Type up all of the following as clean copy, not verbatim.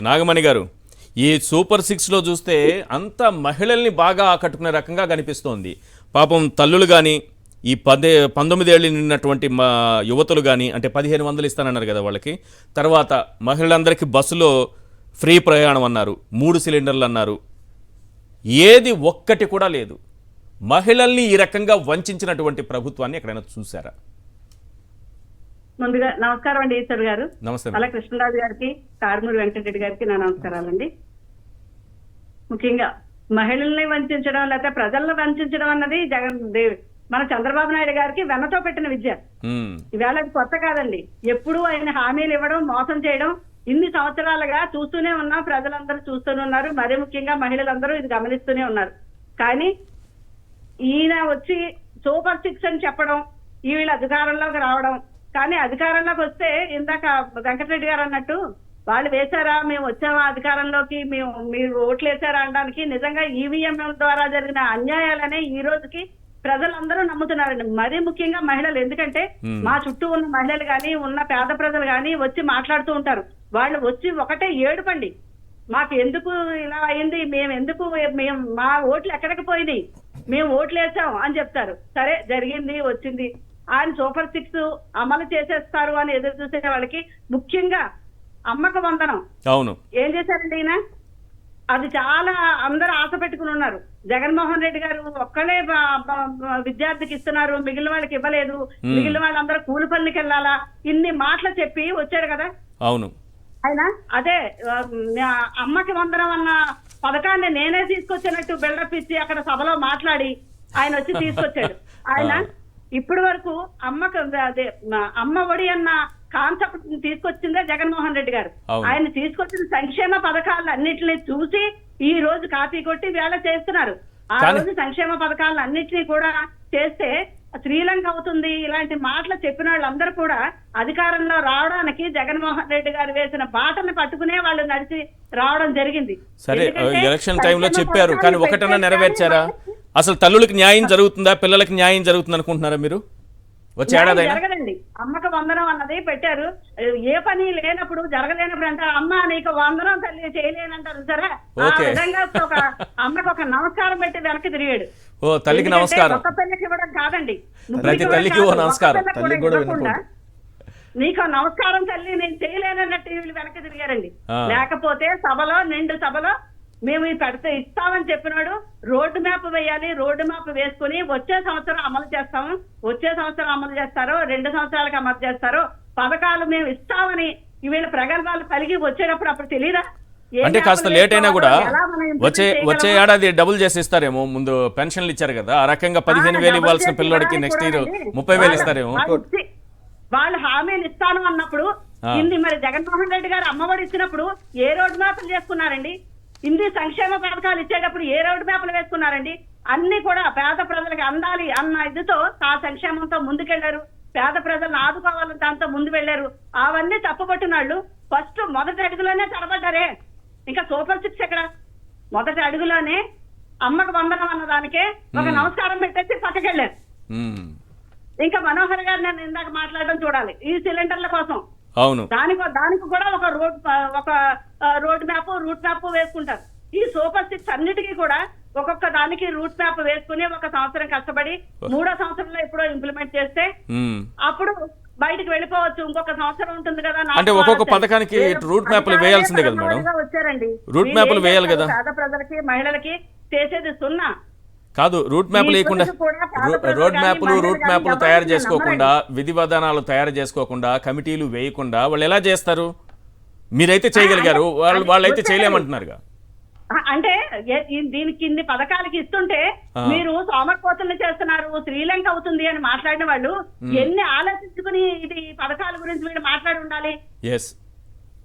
నాగమణి గారు, ఈ సూపర్ 6లో చూస్తే అంత మహిళల్ని బాగా ఆకట్టుకునే రకంగా కనిపిస్తోంది. పాపం తల్లులు కానీ, ఈ 19 ఏళ్ళు నిన్నటువంటి మా యువతులు కానీ, అంటే 1500 ఇస్తానన్నారు కదా వాళ్ళకి. తర్వాత మహిళలందరికీ బస్సులో ఫ్రీ ప్రయాణం అన్నారు, 3 సిలిండర్లు అన్నారు. ఏది ఒక్కటి కూడా లేదు. మహిళల్ని ఈ రకంగా వంచినటువంటి ప్రభుత్వాన్ని ఎక్కడైనా చూసారా? ముందుగా నమస్కారం అండి ఈశ్వర్ గారు. నమస్తే. అలా కృష్ణరాజు గారికి, కారుమూరి వెంకటరెడ్డి గారికి నా నమస్కారాలండి. ముఖ్యంగా మహిళల్ని వంచడం లేకపోతే ప్రజలను వంచడం అన్నది మన చంద్రబాబు నాయుడు గారికి వెన్నతో పెట్టిన విద్య. ఈవేళ అది కొత్త కాదండి. ఎప్పుడు ఆయన హామీలు ఇవ్వడం, మోసం చేయడం ఇన్ని సంవత్సరాలుగా చూస్తూనే ఉన్నాం. ప్రజలందరూ చూస్తూనే ఉన్నారు. మరీ ముఖ్యంగా మహిళలందరూ ఇది గమనిస్తూనే ఉన్నారు. కానీ ఈయన వచ్చి సూపర్ 6 అని చెప్పడం, ఈ వీళ్ళ అధికారంలోకి రావడం, కానీ అధికారంలోకి వస్తే ఇందాక వెంకటరెడ్డి గారు అన్నట్టు వాళ్ళు వేశారా, మేము వచ్చామా అధికారంలోకి, మీరు ఓట్లు వేశారా అనడానికి నిజంగా ఈవీఎం ద్వారా జరిగిన అన్యాయాలనే ఈ రోజుకి ప్రజలందరూ నమ్ముతున్నారండి. మరీ ముఖ్యంగా మహిళలు. ఎందుకంటే మా చుట్టూ ఉన్న మహిళలు కానీ, ఉన్న పేద ప్రజలు కానీ వచ్చి మాట్లాడుతూ ఉంటారు. వాళ్ళు వచ్చి ఒకటే ఏడుపండి, మాకు ఎందుకు ఇలా అయింది, మేము మా ఓట్లు ఎక్కడికి పోయినాయి, మేము ఓట్లు వేసాం అని చెప్తారు. సరే జరిగింది, వచ్చింది, ఆయన సూపర్ 6 అమలు చేసేస్తారు అని ఎదురు చూసే వాళ్ళకి ముఖ్యంగా అమ్మకు వందనం. అవును, ఏం చేశారండి ఈయన? అది చాలా అందరూ ఆశ పెట్టుకుని ఉన్నారు. జగన్మోహన్ రెడ్డి గారు ఒక్కడే విద్యార్థికి ఇస్తున్నారు, మిగిలిన వాళ్ళకి ఇవ్వలేదు, మిగిలిన వాళ్ళందరూ కూలి పనులకి వెళ్ళాలా, ఇన్ని మాటలు చెప్పి వచ్చాడు కదా. అవును, ఆయన అదే అమ్మకి వందనం అన్న పథకాన్ని నేనే తీసుకొచ్చినట్టు బిల్డప్ ఇచ్చి అక్కడ సభలో మాట్లాడి ఆయన వచ్చి తీసుకొచ్చాడు. ఆయన ఇప్పటి వరకు అమ్మకు అదే అమ్మ ఒడి అన్న కాన్సెప్ట్ తీసుకొచ్చిందే జగన్మోహన్ రెడ్డి గారు. ఆయన తీసుకొచ్చిన సంక్షేమ పథకాలు అన్నిటిని చూసి ఈ రోజు కాపీ కొట్టి వేళ చేస్తున్నారు. ఆ రోజు సంక్షేమ పథకాలను అన్నిటినీ కూడా చేస్తే శ్రీలంక అవుతుంది ఇలాంటి మాటలు చెప్పిన వాళ్ళందరూ కూడా అధికారంలో రావడానికి జగన్మోహన్ రెడ్డి గారు వేసిన బాటను పట్టుకునే వాళ్ళు నడిచి రావడం జరిగింది. సరే, ఎలక్షన్ టైంలో చెప్పారు, కానీ ఒకటన్నా నెరవేర్చారా? అసలు తల్లులకు న్యాయం జరుగుతుందా, పిల్లలకి న్యాయం జరుగుతుంది అనుకుంటున్నారా మీరు? వచ్చే ఏడాది జరగదండి. అమ్మకు వందనం అన్నది పెట్టారు. ఏ పని లేనప్పుడు, జరగలేనప్పుడు అంటారు అమ్మ నీకు వందనం తల్లి చేయలేనంటారు. సరే, ఆ విధంగా ఒక అమ్మకు ఒక నమస్కారం పెట్టి వెనక్కి తిరిగాడు. ఓ తల్లికి నమస్కారం. ఒక్క పిల్లకి ఇవ్వడం కాదండి, ప్రతి తల్లికి ఓ నమస్కారం. నీకు నమస్కారం తల్లి నేను చేయలేనన్నట్టు వీళ్ళు వెనక్కి తిరిగారండి. లేకపోతే సభలో నిండు సభలో మేము ఈ పెడితే ఇస్తామని చెప్పినాడు. రోడ్డు మ్యాప్ వేయాలి, రోడ్డు మ్యాప్ వేసుకుని వచ్చే సంవత్సరం అమలు చేస్తాము, వచ్చే సంవత్సరం అమలు చేస్తారో 2 సంవత్సరాలకు అమలు చేస్తారో పథకాలు మేము ఇస్తామని వీళ్ళ ప్రగల్భాలు కలిగి వచ్చేటప్పుడు అప్పుడు తెలియదా? అంటే కాస్త లేట్ అయినా కూడా వచ్చే ఏడాది డబుల్ చేసి ఇస్తారేమో. ముందు పెన్షన్లు ఇచ్చారు కదా, ఆ రకంగా 15,000 ఇవ్వాల్సిన పిల్లడికి నెక్స్ట్ ఇయర్ 30,000 ఇస్తారేమో. వాళ్ళు హామీలు ఇస్తాను అన్నప్పుడు ఇన్ని మరి జగన్మోహన్ రెడ్డి గారు అమ్మఒడి ఇచ్చినప్పుడు ఏ రోడ్ మ్యాప్లు చేసుకున్నారండి? ఇన్ని సంక్షేమ పథకాలు ఇచ్చేటప్పుడు ఏ రోడ్ మ్యాప్లు వేసుకున్నారండి? అన్ని కూడా పేద ప్రజలకు అందాలి అన్న ఇదితో ఆ సంక్షేమంతో ముందుకెళ్లారు. పేద ప్రజలను ఆదుకోవాలని దాంతో ముందు వెళ్లారు. అవన్నీ తప్పుపట్టిన వాళ్ళు ఫస్ట్ మొదటి అడుగులోనే తడబడ్డారే. ఇంకా సూపర్ 6 ఎక్కడ? మొదటి అడుగులోనే అమ్మకు వందనం అన్న దానికే ఒక నమస్కారం పెట్టేసి పక్కకెళ్ళారు. ఇంకా మనోహర్ గారు నేను ఇందాక మాట్లాడడం చూడాలి, ఈ సిలిండర్ల కోసం. అవును, దానికి కూడా ఒక రోడ్ మ్యాప్, రూట్ మ్యాప్ వేసుకుంటారు. ఈ సూపర్ 6 అన్నిటికీ కూడా ఒక్కొక్క దానికి రూట్ మ్యాప్ వేసుకుని 1 సంవత్సరం కష్టపడి 3వ సంవత్సరంలో ఎప్పుడో ఇంప్లిమెంట్ చేస్తే అప్పుడు బయటకు వెళ్ళిపోవచ్చు. ఇంకొక సంవత్సరం ఉంటుంది కదా. అంటే ఒక్కొక్క పథకానికి రూట్ మ్యాప్లు వేయాల్సిందే కదా మేడం. వచ్చారండి, రూట్ మ్యాప్లు వేయాలి కదా. పేద ప్రజలకి మహిళలకి చేసేది సున్నా కాదు. రూట్ మ్యాప్ లేకుండా, రూట్ మ్యాప్లు తయారు చేసుకోకుండా, విధి విధానాలు తయారు చేసుకోకుండా, కమిటీలు వేయకుండా వాళ్ళు ఎలా చేస్తారు? మీరైతే చేయగలిగారు, వాళ్ళైతే చేయలేమంటున్నారుగా. అంటే దీనికి ఇన్ని పథకాలకి ఇస్తుంటే మీరు సోమర్పోతుల్ని చేస్తున్నారు, శ్రీలంక అవుతుంది అని మాట్లాడిన వాళ్ళు ఎన్ని ఆలోచించుకుని ఇది పథకాల గురించి వీళ్ళు మాట్లాడి ఉండాలి.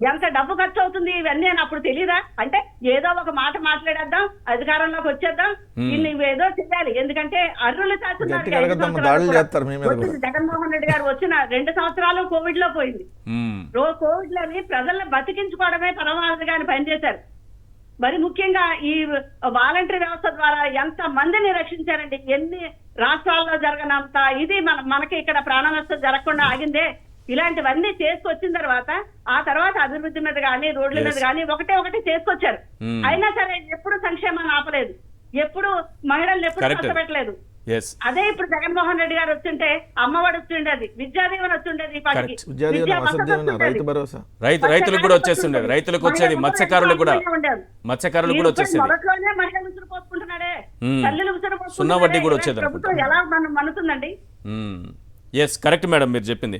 ఎంత డబ్బు ఖర్చు అవుతుంది ఇవన్నీ అని అప్పుడు తెలియదా? అంటే ఏదో ఒక మాట మాట్లాడేద్దాం, అధికారంలోకి వచ్చేద్దాం, ఇన్ని ఏదో చేయాలి. ఎందుకంటే అర్రులు చేస్తున్నారు. జగన్మోహన్ రెడ్డి గారు వచ్చిన 2 సంవత్సరాలు కోవిడ్ లో పోయింది. కోవిడ్ లోని ప్రజల్ని బతికించుకోవడమే పరమావధిగా పనిచేశారు. మరి ముఖ్యంగా ఈ వాలంటరీ వ్యవస్థ ద్వారా ఎంత మందిని రక్షించారండి. ఎన్ని రాష్ట్రాల్లో జరగనంత ఇది మనకి ఇక్కడ ప్రాణ నష్టం జరగకుండా ఆగిందే. ఇలాంటివన్నీ చేసుకొచ్చిన తర్వాత ఆ తర్వాత అభివృద్ధి మీద కానీ రోడ్ల మీద కానీ ఒకటి చేసుకొచ్చారు. అయినా సరే ఎప్పుడు సంక్షేమాన్ని ఆపలేదు, ఎప్పుడు మహిళల్ని ఎప్పుడు Correct. కష్టపెట్టలేదు. ఎస్ అదే ఇప్పుడు జగన్మోహన్ రెడ్డి గారు వచ్చింటే అమ్మఒడి వచ్చిండేది, విద్యాదీవన వచ్చిండేది, ఈ పాటికి Correct. విద్యాదీవన, విద్యా వసతి వసతి దీవెన, వచ్చిండేది. రైతు భరోసా. రైతులకు కూడా వచ్చేస్తుండేది, రైతులకు వచ్చేది, మత్స్యకారులకు కూడా మత్స్యకారులకు కూడా వచ్చేసేది. మొదట్లోనే మహిళలు ఉసురు పోసుకుంటున్నాడే, తల్లులు ఉసురు పోసుకుంటున్నాడే. సున్నా వడ్డీ కూడా వచ్చేది ప్రభుత్వం ఎలా మనుతుందండి? ఎస్ కరెక్ట్ మేడం మీరు చెప్పింది.